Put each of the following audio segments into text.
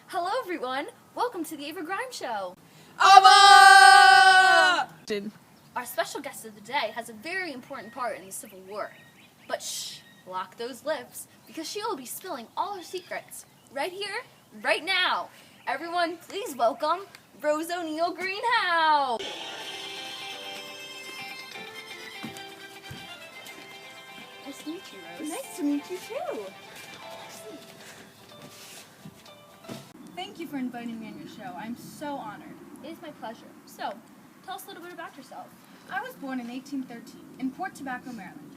Hello everyone, welcome to the Ava Grime Show. Ava! Our special guest of the day has a very important part in the Civil War. But shh, lock those lips, because she will be spilling all her secrets, right here, right now. Everyone, please welcome Rose O'Neal Greenhow. Nice to meet you, Rose. Nice to meet you too. Thank you for inviting me on your show. I'm so honored. It is my pleasure. So, tell us a little bit about yourself. I was born in 1813 in Port Tobacco, Maryland.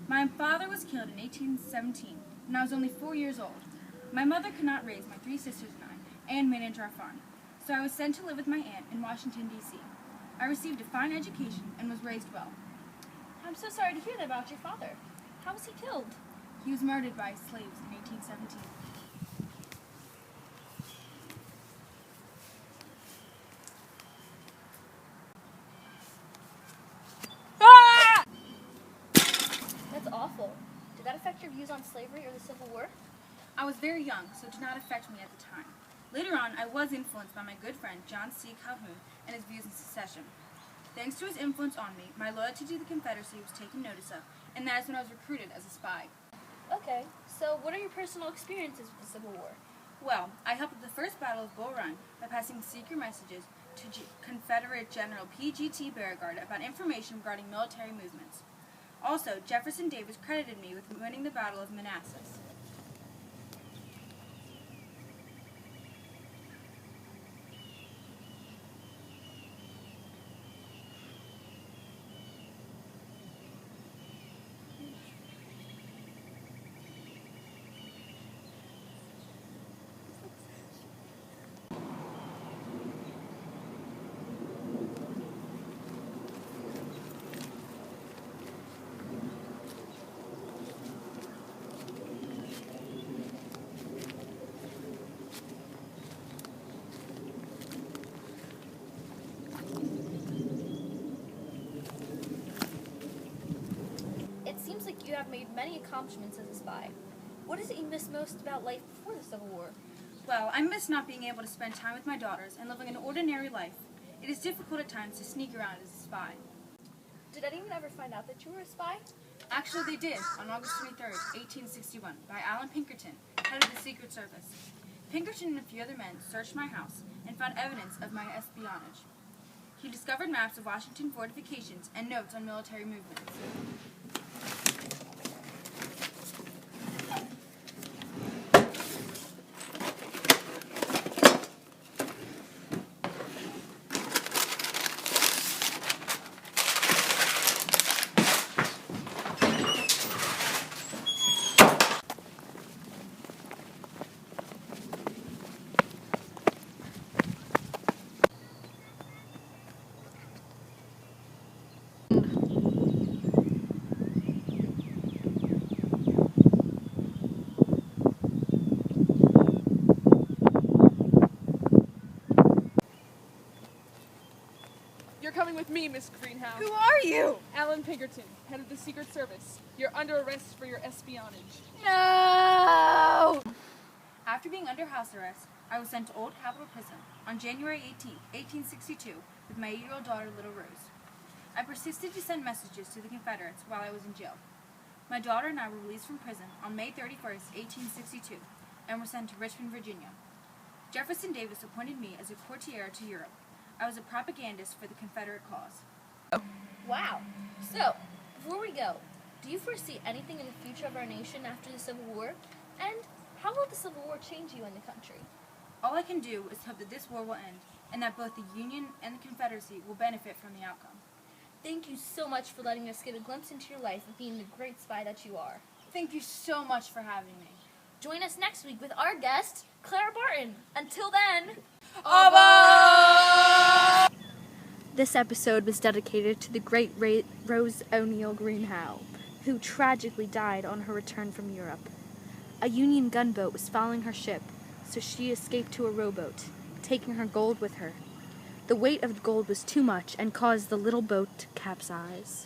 My father was killed in 1817 when I was only 4 years old. My mother could not raise my 3 sisters and I and manage our farm, so I was sent to live with my aunt in Washington, D.C. I received a fine education and was raised well. I'm so sorry to hear that about your father. How was he killed? He was murdered by slaves in 1817. That's awful. Did that affect your views on slavery or the Civil War? I was very young, so it did not affect me at the time. Later on, I was influenced by my good friend John C. Calhoun and his views on secession. Thanks to his influence on me, my loyalty to the Confederacy was taken notice of, and that is when I was recruited as a spy. Okay, so what are your personal experiences with the Civil War? Well, I helped at the First Battle of Bull Run by passing secret messages to Confederate General P.G.T. Beauregard about information regarding military movements. Also, Jefferson Davis credited me with winning the Battle of Manassas. It seems like you have made many accomplishments as a spy. What is it you miss most about life before the Civil War? Well, I miss not being able to spend time with my daughters and living an ordinary life. It is difficult at times to sneak around as a spy. Did anyone ever find out that you were a spy? Actually, they did, on August 23rd, 1861, by Alan Pinkerton, head of the Secret Service. Pinkerton and a few other men searched my house and found evidence of my espionage. He discovered maps of Washington fortifications and notes on military movements. You're coming with me, Miss Greenhow. Who are you? Alan Pinkerton, head of the Secret Service. You're under arrest for your espionage. No! After being under house arrest, I was sent to Old Capitol Prison on January 18, 1862, with my 8-year-old daughter, Little Rose. I persisted to send messages to the Confederates while I was in jail. My daughter and I were released from prison on May 31st, 1862, and were sent to Richmond, Virginia. Jefferson Davis appointed me as a courtier to Europe. I was a propagandist for the Confederate cause. Wow. So, before we go, do you foresee anything in the future of our nation after the Civil War? And how will the Civil War change you and the country? All I can do is hope that this war will end, and that both the Union and the Confederacy will benefit from the outcome. Thank you so much for letting us get a glimpse into your life and being the great spy that you are. Thank you so much for having me. Join us next week with our guest, Clara Barton. Until then, Ava! This episode was dedicated to the great Rose O'Neal Greenhow, who tragically died on her return from Europe. A Union gunboat was following her ship, so she escaped to a rowboat, taking her gold with her. The weight of the gold was too much and caused the little boat to capsize.